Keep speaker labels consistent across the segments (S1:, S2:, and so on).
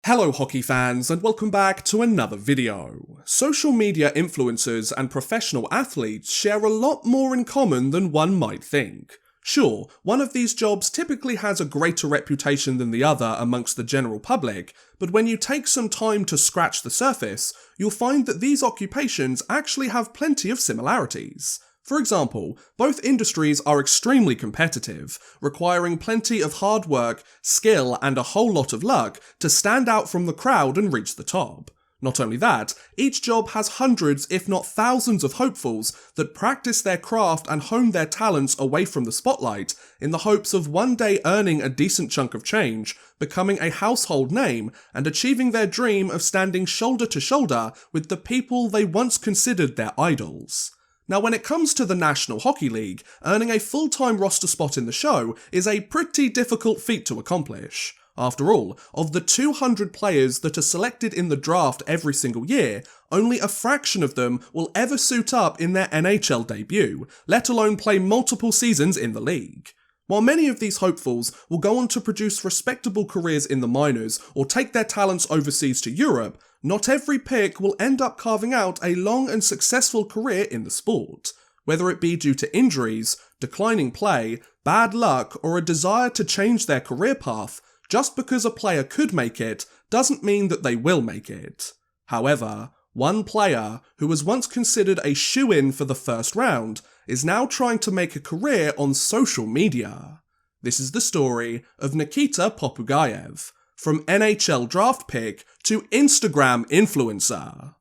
S1: Hello hockey fans and welcome back to another video. Social media influencers and professional athletes share a lot more in common than one might think. Sure, one of these jobs typically has a greater reputation than the other amongst the general public, but when you take some time to scratch the surface, you'll find that these occupations actually have plenty of similarities. For example, both industries are extremely competitive, requiring plenty of hard work, skill, and a whole lot of luck to stand out from the crowd and reach the top. Not only that, each job has hundreds if not thousands of hopefuls that practice their craft and hone their talents away from the spotlight in the hopes of one day earning a decent chunk of change, becoming a household name, and achieving their dream of standing shoulder to shoulder with the people they once considered their idols. Now when it comes to the National Hockey League, earning a full-time roster spot in the show is a pretty difficult feat to accomplish. After all, of the 200 players that are selected in the draft every single year, only a fraction of them will ever suit up in their NHL debut, let alone play multiple seasons in the league. While many of these hopefuls will go on to produce respectable careers in the minors or take their talents overseas to Europe, not every pick will end up carving out a long and successful career in the sport. Whether it be due to injuries, declining play, bad luck, or a desire to change their career path, just because a player could make it doesn't mean that they will make it. However, one player, who was once considered a shoo-in for the first round, is now trying to make a career on social media. This is the story of Nikita Popugaev, from NHL draft pick to Instagram influencer.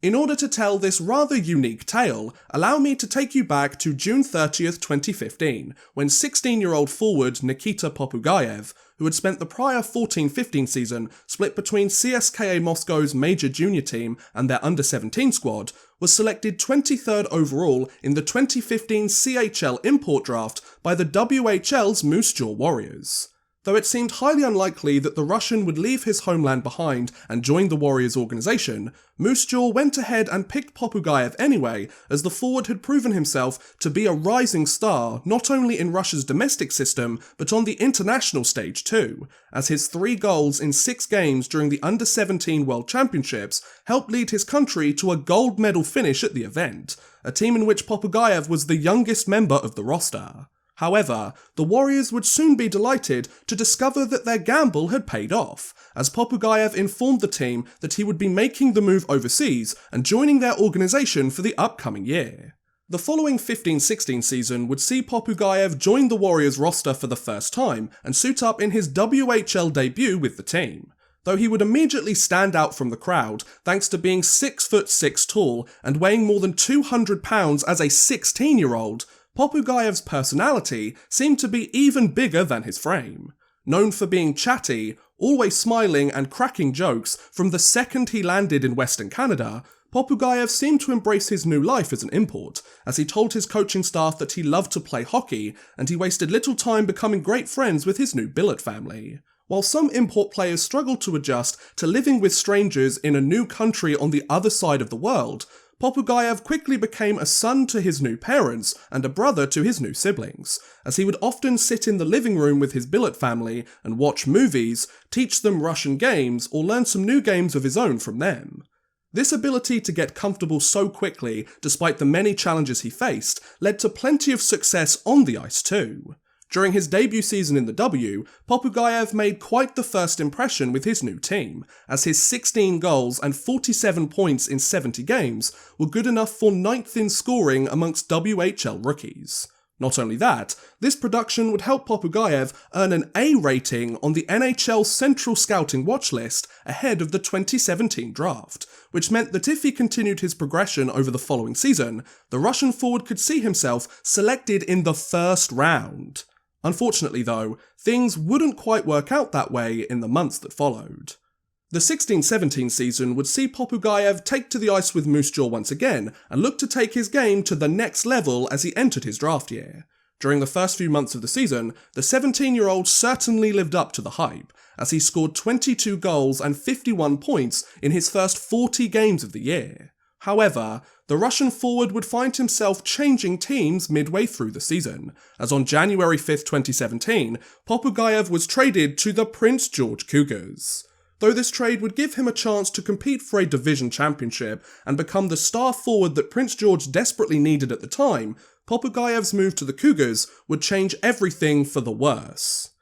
S1: In order to tell this rather unique tale, allow me to take you back to June 30th, 2015, when 16-year-old forward Nikita Popugaev, who had spent the prior 14-15 season split between CSKA Moscow's major junior team and their under-17 squad, was selected 23rd overall in the 2015 CHL import draft by the WHL's Moose Jaw Warriors. Though it seemed highly unlikely that the Russian would leave his homeland behind and join the Warriors organization, Moose Jaw went ahead and picked Popugaev anyway, as the forward had proven himself to be a rising star not only in Russia's domestic system, but on the international stage too, as his 3 goals in 6 games during the Under-17 World Championships helped lead his country to a gold medal finish at the event, a team in which Popugaev was the youngest member of the roster. However, the Warriors would soon be delighted to discover that their gamble had paid off, as Popugaev informed the team that he would be making the move overseas and joining their organisation for the upcoming year. The following 15-16 season would see Popugaev join the Warriors roster for the first time and suit up in his WHL debut with the team. Though he would immediately stand out from the crowd thanks to being 6'6" tall and weighing more than 200 pounds as a 16-year-old, Popugaev's personality seemed to be even bigger than his frame. Known for being chatty, always smiling and cracking jokes from the second he landed in Western Canada, Popugaev seemed to embrace his new life as an import, as he told his coaching staff that he loved to play hockey and he wasted little time becoming great friends with his new billet family. While some import players struggled to adjust to living with strangers in a new country on the other side of the world, Popugaev quickly became a son to his new parents and a brother to his new siblings, as he would often sit in the living room with his billet family and watch movies, teach them Russian games, or learn some new games of his own from them. This ability to get comfortable so quickly, despite the many challenges he faced, led to plenty of success on the ice too. During his debut season in the W, Popugaev made quite the first impression with his new team, as his 16 goals and 47 points in 70 games were good enough for 9th in scoring amongst WHL rookies. Not only that, this production would help Popugaev earn an A rating on the NHL Central Scouting Watch List ahead of the 2017 draft, which meant that if he continued his progression over the following season, the Russian forward could see himself selected in the first round. Unfortunately though, things wouldn't quite work out that way in the months that followed. The 16-17 season would see Popugaev take to the ice with Moose Jaw once again and look to take his game to the next level as he entered his draft year. During the first few months of the season, the 17-year-old certainly lived up to the hype, as he scored 22 goals and 51 points in his first 40 games of the year. However, the Russian forward would find himself changing teams midway through the season, as on January 5th, 2017, Popugaev was traded to the Prince George Cougars. Though this trade would give him a chance to compete for a division championship and become the star forward that Prince George desperately needed at the time, Popugaev's move to the Cougars would change everything for the worse.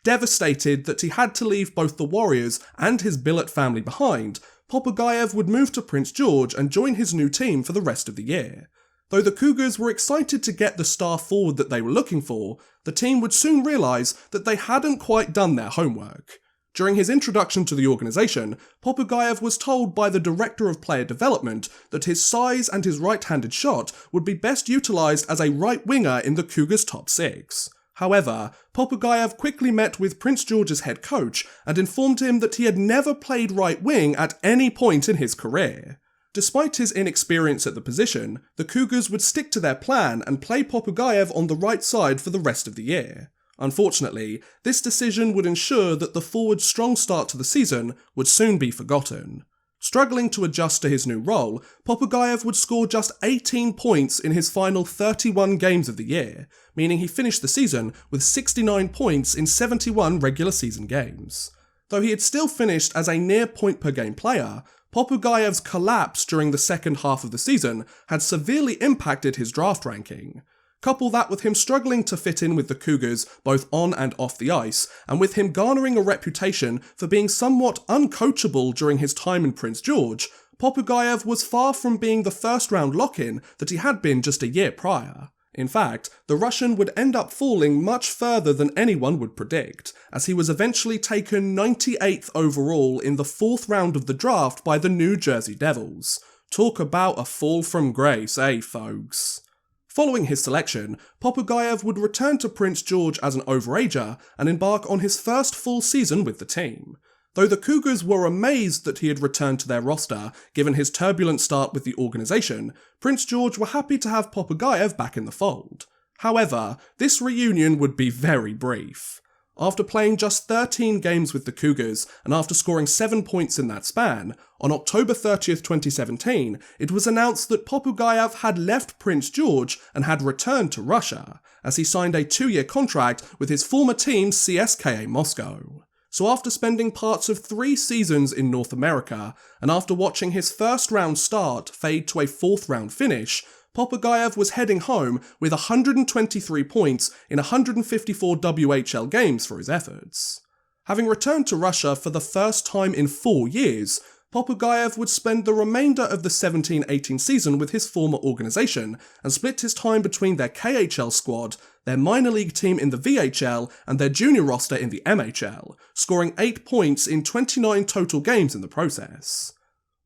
S1: Devastated that he had to leave both the Warriors and his billet family behind, Popugaev would move to Prince George and join his new team for the rest of the year. Though the Cougars were excited to get the star forward that they were looking for, the team would soon realise that they hadn't quite done their homework. During his introduction to the organisation, Popugaev was told by the Director of Player Development that his size and his right-handed shot would be best utilised as a right winger in the Cougars' top six. However, Popugaev quickly met with Prince George's head coach and informed him that he had never played right wing at any point in his career. Despite his inexperience at the position, the Cougars would stick to their plan and play Popugaev on the right side for the rest of the year. Unfortunately, this decision would ensure that the forward's strong start to the season would soon be forgotten. Struggling to adjust to his new role, Popugaev would score just 18 points in his final 31 games of the year, meaning he finished the season with 69 points in 71 regular season games. Though he had still finished as a near point-per-game player, Popugaev's collapse during the second half of the season had severely impacted his draft ranking. Couple that with him struggling to fit in with the Cougars both on and off the ice, and with him garnering a reputation for being somewhat uncoachable during his time in Prince George, Popugaev was far from being the first-round lock-in that he had been just a year prior. In fact, the Russian would end up falling much further than anyone would predict, as he was eventually taken 98th overall in the fourth round of the draft by the New Jersey Devils. Talk about a fall from grace, eh, folks? Following his selection, Popugaev would return to Prince George as an overager and embark on his first full season with the team. Though the Cougars were amazed that he had returned to their roster, given his turbulent start with the organisation, Prince George were happy to have Popugaev back in the fold. However, this reunion would be very brief. After playing just 13 games with the Cougars, and after scoring 7 points in that span, on October 30th, 2017, it was announced that Popugaev had left Prince George and had returned to Russia, as he signed a 2-year contract with his former team CSKA Moscow. So after spending parts of 3 seasons in North America, and after watching his first round start fade to a 4th round finish, Popugaev was heading home with 123 points in 154 WHL games for his efforts. Having returned to Russia for the first time in 4 years, Popugaev would spend the remainder of the 17-18 season with his former organisation and split his time between their KHL squad, their minor league team in the VHL, and their junior roster in the MHL, scoring 8 points in 29 total games in the process.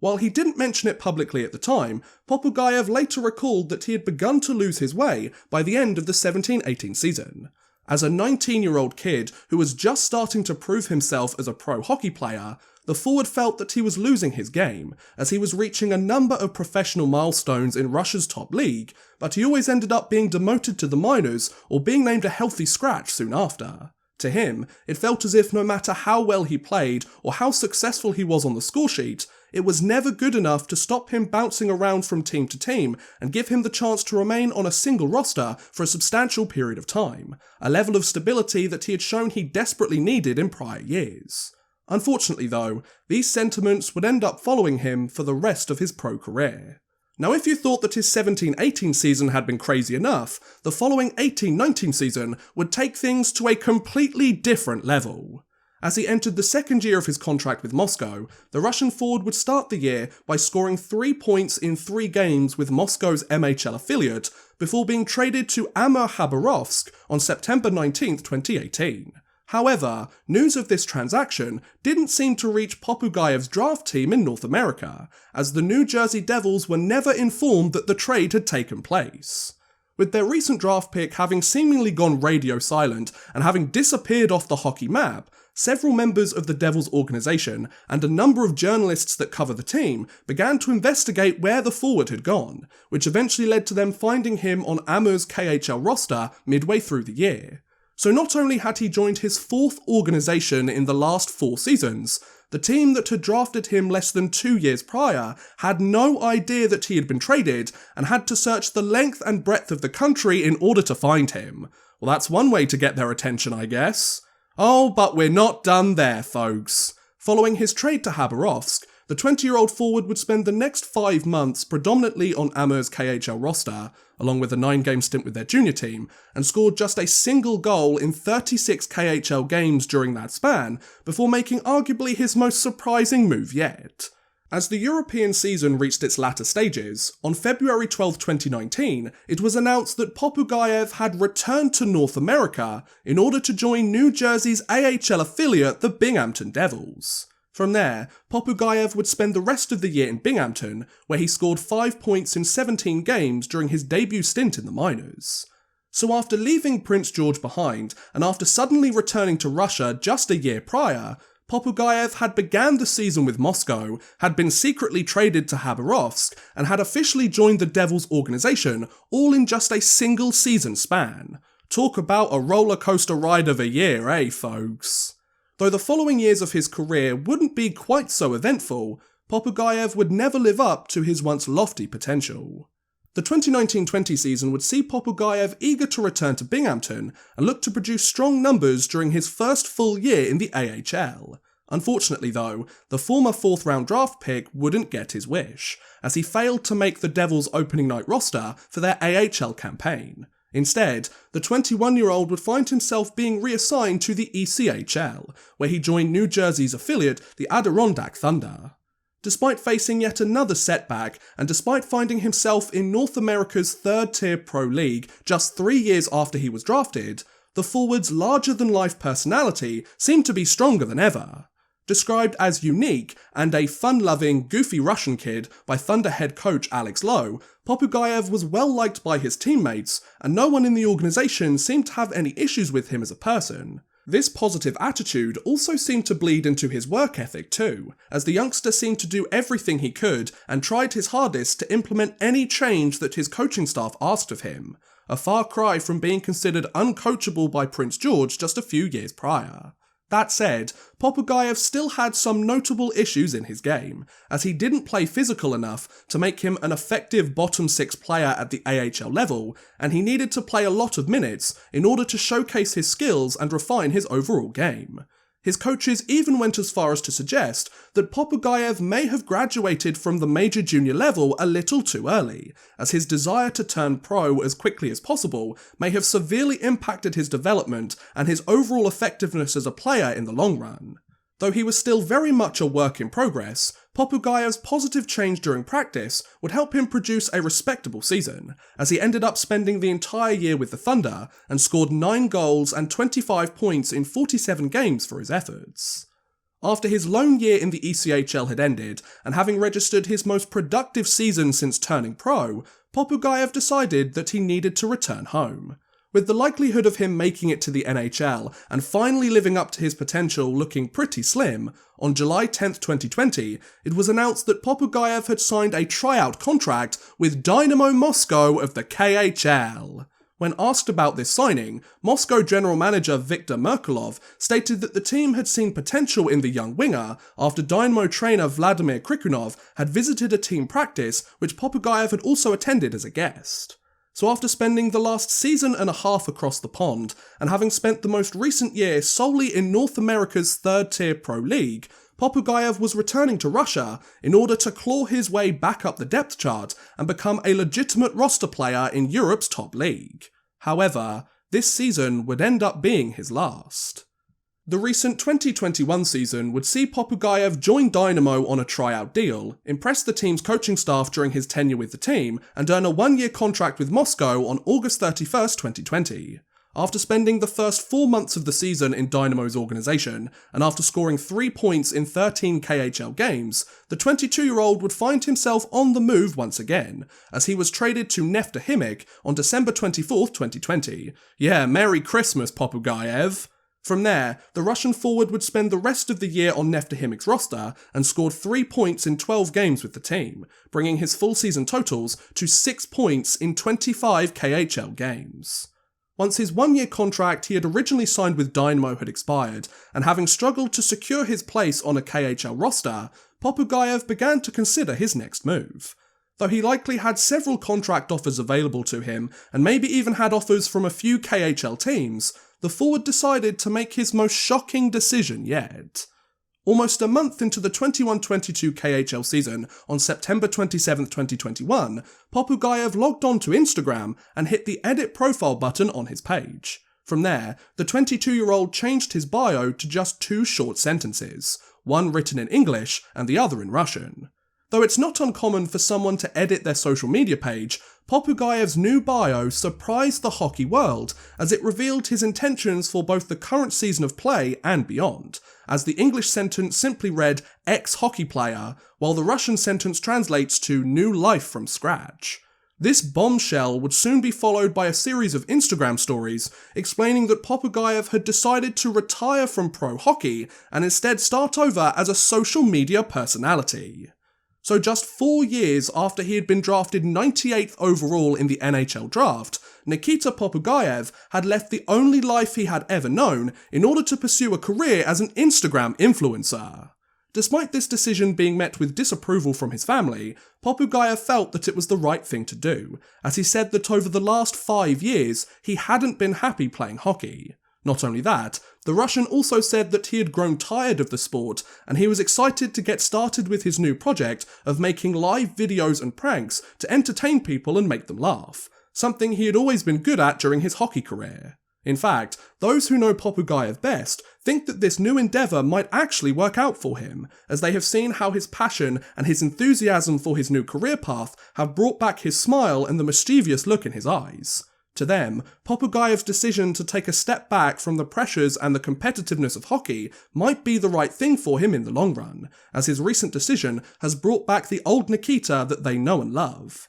S1: While he didn't mention it publicly at the time, Popugaev later recalled that he had begun to lose his way by the end of the 17-18 season. As a 19-year-old kid who was just starting to prove himself as a pro hockey player, the forward felt that he was losing his game, as he was reaching a number of professional milestones in Russia's top league, but he always ended up being demoted to the minors or being named a healthy scratch soon after. To him, it felt as if no matter how well he played or how successful he was on the scoresheet, it was never good enough to stop him bouncing around from team to team and give him the chance to remain on a single roster for a substantial period of time, a level of stability that he had shown he desperately needed in prior years. Unfortunately though, these sentiments would end up following him for the rest of his pro career. Now if you thought that his 17-18 season had been crazy enough, the following 18-19 season would take things to a completely different level. As he entered the second year of his contract with Moscow, the Russian forward would start the year by scoring 3 points in 3 games with Moscow's MHL affiliate, before being traded to Amur Khabarovsk on September 19, 2018. However, news of this transaction didn't seem to reach Popugaev's draft team in North America, as the New Jersey Devils were never informed that the trade had taken place. With their recent draft pick having seemingly gone radio silent and having disappeared off the hockey map, several members of the Devils organisation and a number of journalists that cover the team began to investigate where the forward had gone, which eventually led to them finding him on Amur's KHL roster midway through the year. So not only had he joined his 4th organisation in the last 4 seasons, the team that had drafted him less than 2 years prior had no idea that he had been traded and had to search the length and breadth of the country in order to find him. Well, that's one way to get their attention, I guess. Oh, but we're not done there, folks. Following his trade to Khabarovsk, the 20-year-old forward would spend the next 5 months predominantly on Amer's KHL roster, along with a 9-game stint with their junior team, and scored just a single goal in 36 KHL games during that span, before making arguably his most surprising move yet. As the European season reached its latter stages, on February 12, 2019, it was announced that Popugaev had returned to North America in order to join New Jersey's AHL affiliate, the Binghamton Devils. From there, Popugaev would spend the rest of the year in Binghamton, where he scored 5 points in 17 games during his debut stint in the minors. So after leaving Prince George behind, and after suddenly returning to Russia just a year prior, Popugaev had began the season with Moscow, had been secretly traded to Khabarovsk, and had officially joined the Devils organisation, all in just a single season span. Talk about a roller coaster ride of a year, eh folks? Though the following years of his career wouldn't be quite so eventful, Popugaev would never live up to his once lofty potential. The 2019-20 season would see Popugaev eager to return to Binghamton and look to produce strong numbers during his first full year in the AHL. Unfortunately though, the former 4th round draft pick wouldn't get his wish, as he failed to make the Devils' opening night roster for their AHL campaign. Instead, the 21-year-old would find himself being reassigned to the ECHL, where he joined New Jersey's affiliate, the Adirondack Thunder. Despite facing yet another setback, and despite finding himself in North America's 3rd-tier pro league just 3 years after he was drafted, the forward's larger-than-life personality seemed to be stronger than ever. Described as unique and a fun-loving, goofy Russian kid by Thunder head coach Alex Lowe, Popugaev was well liked by his teammates, and no one in the organisation seemed to have any issues with him as a person. This positive attitude also seemed to bleed into his work ethic too, as the youngster seemed to do everything he could and tried his hardest to implement any change that his coaching staff asked of him, a far cry from being considered uncoachable by Prince George just a few years prior. That said, Popugaev still had some notable issues in his game, as he didn't play physical enough to make him an effective bottom 6 player at the AHL level, and he needed to play a lot of minutes in order to showcase his skills and refine his overall game. His coaches even went as far as to suggest that Popugaev may have graduated from the major junior level a little too early, as his desire to turn pro as quickly as possible may have severely impacted his development and his overall effectiveness as a player in the long run. Though he was still very much a work in progress, Popugaev's positive change during practice would help him produce a respectable season, as he ended up spending the entire year with the Thunder and scored 9 goals and 25 points in 47 games for his efforts. After his lone year in the ECHL had ended, and having registered his most productive season since turning pro, Popugaev decided that he needed to return home. With the likelihood of him making it to the NHL and finally living up to his potential looking pretty slim, on July 10, 2020, it was announced that Popugaev had signed a tryout contract with Dynamo Moscow of the KHL. When asked about this signing, Moscow general manager Viktor Merkulov stated that the team had seen potential in the young winger after Dynamo trainer Vladimir Krikunov had visited a team practice which Popugaev had also attended as a guest. So after spending the last season and a half across the pond, and having spent the most recent year solely in North America's 3rd-tier pro league, Popugaev was returning to Russia in order to claw his way back up the depth chart and become a legitimate roster player in Europe's top league. However, this season would end up being his last. The recent 2021 season would see Popugaev join Dynamo on a tryout deal, impress the team's coaching staff during his tenure with the team, and earn a 1-year contract with Moscow on August 31st, 2020. After spending the first 4 months of the season in Dynamo's organisation, and after scoring 3 points in 13 KHL games, the 22-year-old would find himself on the move once again, as he was traded to Neftekhimik on December 24th, 2020. Yeah, Merry Christmas, Popugaev! From there, the Russian forward would spend the rest of the year on Neftekhimik's roster and scored 3 points in 12 games with the team, bringing his full season totals to 6 points in 25 KHL games. Once his 1-year contract he had originally signed with Dynamo had expired, and having struggled to secure his place on a KHL roster, Popugaev began to consider his next move. Though he likely had several contract offers available to him, and maybe even had offers from a few KHL teams, the forward decided to make his most shocking decision yet. Almost a month into the 21-22 KHL season, on September 27, 2021, Popugaev logged on to Instagram and hit the edit profile button on his page. From there, the 22-year-old changed his bio to just 2 short sentences, one written in English and the other in Russian. Though it's not uncommon for someone to edit their social media page, Popugaev's new bio surprised the hockey world as it revealed his intentions for both the current season of play and beyond, as the English sentence simply read ex-hockey player, while the Russian sentence translates to new life from scratch. This bombshell would soon be followed by a series of Instagram stories explaining that Popugaev had decided to retire from pro hockey and instead start over as a social media personality. So just 4 years after he had been drafted 98th overall in the NHL Draft, Nikita Popugaev had left the only life he had ever known in order to pursue a career as an Instagram influencer. Despite this decision being met with disapproval from his family, Popugaev felt that it was the right thing to do, as he said that over the last 5 years he hadn't been happy playing hockey. Not only that, the Russian also said that he had grown tired of the sport and he was excited to get started with his new project of making live videos and pranks to entertain people and make them laugh, something he had always been good at during his hockey career. In fact, those who know Popugaev best think that this new endeavour might actually work out for him, as they have seen how his passion and his enthusiasm for his new career path have brought back his smile and the mischievous look in his eyes. To them, Popugaev's decision to take a step back from the pressures and the competitiveness of hockey might be the right thing for him in the long run, as his recent decision has brought back the old Nikita that they know and love.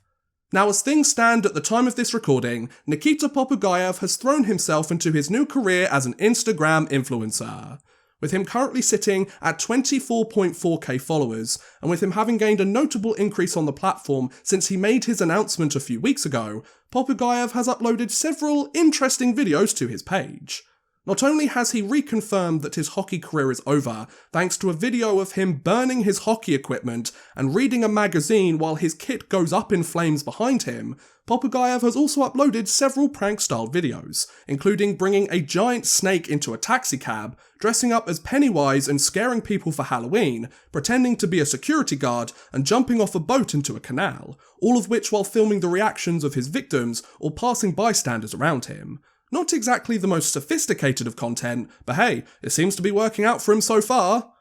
S1: Now, as things stand at the time of this recording, Nikita Popugaev has thrown himself into his new career as an Instagram influencer, with him currently sitting at 24.4k followers, and with him having gained a notable increase on the platform since he made his announcement a few weeks ago. Popugaev has uploaded several interesting videos to his page. Not only has he reconfirmed that his hockey career is over, thanks to a video of him burning his hockey equipment and reading a magazine while his kit goes up in flames behind him, Popugaev has also uploaded several prank-style videos, including bringing a giant snake into a taxicab, dressing up as Pennywise and scaring people for Halloween, pretending to be a security guard, and jumping off a boat into a canal, all of which while filming the reactions of his victims or passing bystanders around him. Not exactly the most sophisticated of content, but hey, it seems to be working out for him so far.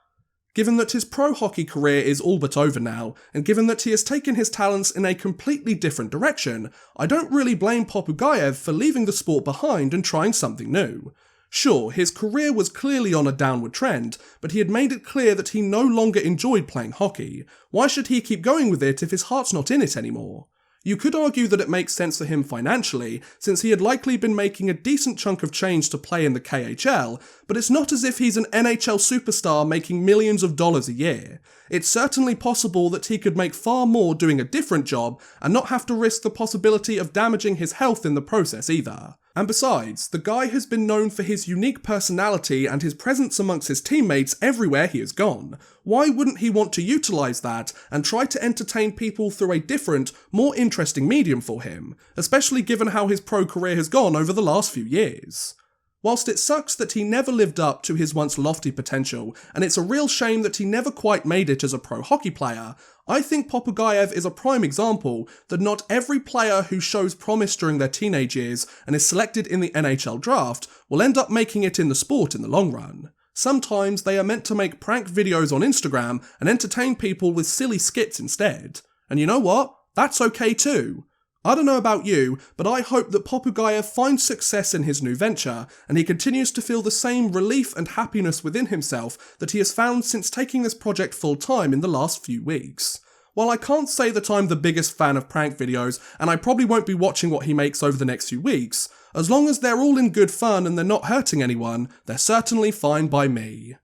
S1: Given that his pro hockey career is all but over now, and given that he has taken his talents in a completely different direction, I don't really blame Popugaev for leaving the sport behind and trying something new. Sure, his career was clearly on a downward trend, but he had made it clear that he no longer enjoyed playing hockey. Why should he keep going with it if his heart's not in it anymore? You could argue that it makes sense for him financially, since he had likely been making a decent chunk of change to play in the KHL, but it's not as if he's an NHL superstar making millions of dollars a year. It's certainly possible that he could make far more doing a different job and not have to risk the possibility of damaging his health in the process either. And besides, the guy has been known for his unique personality and his presence amongst his teammates everywhere he has gone. Why wouldn't he want to utilise that and try to entertain people through a different, more interesting medium for him, especially given how his pro career has gone over the last few years? Whilst it sucks that he never lived up to his once lofty potential, and it's a real shame that he never quite made it as a pro hockey player, I think Popugaev is a prime example that not every player who shows promise during their teenage years and is selected in the NHL draft will end up making it in the sport in the long run. Sometimes they are meant to make prank videos on Instagram and entertain people with silly skits instead. And you know what? That's okay too. I don't know about you, but I hope that Popugaev finds success in his new venture, and he continues to feel the same relief and happiness within himself that he has found since taking this project full time in the last few weeks. While I can't say that I'm the biggest fan of prank videos, and I probably won't be watching what he makes over the next few weeks, as long as they're all in good fun and they're not hurting anyone, they're certainly fine by me.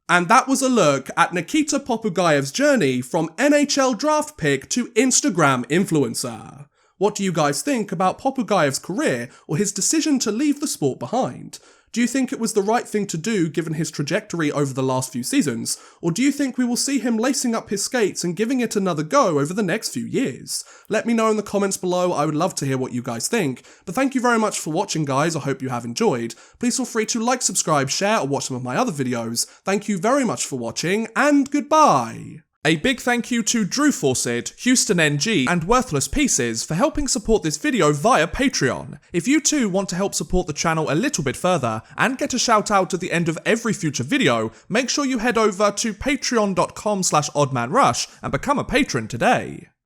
S1: And that was a look at Nikita Popugaev's journey from NHL draft pick to Instagram influencer. What do you guys think about Popugaev's career or his decision to leave the sport behind? Do you think it was the right thing to do given his trajectory over the last few seasons, or do you think we will see him lacing up his skates and giving it another go over the next few years? Let me know in the comments below, I would love to hear what you guys think, but thank you very much for watching guys, I hope you have enjoyed. Please feel free to like, subscribe, share, or watch some of my other videos. Thank you very much for watching, and goodbye! A big thank you to Drew Fawcett, Houston NG, and Worthless Pieces for helping support this video via Patreon. If you too want to help support the channel a little bit further, and get a shout out at the end of every future video, make sure you head over to patreon.com/oddmanrush and become a patron today.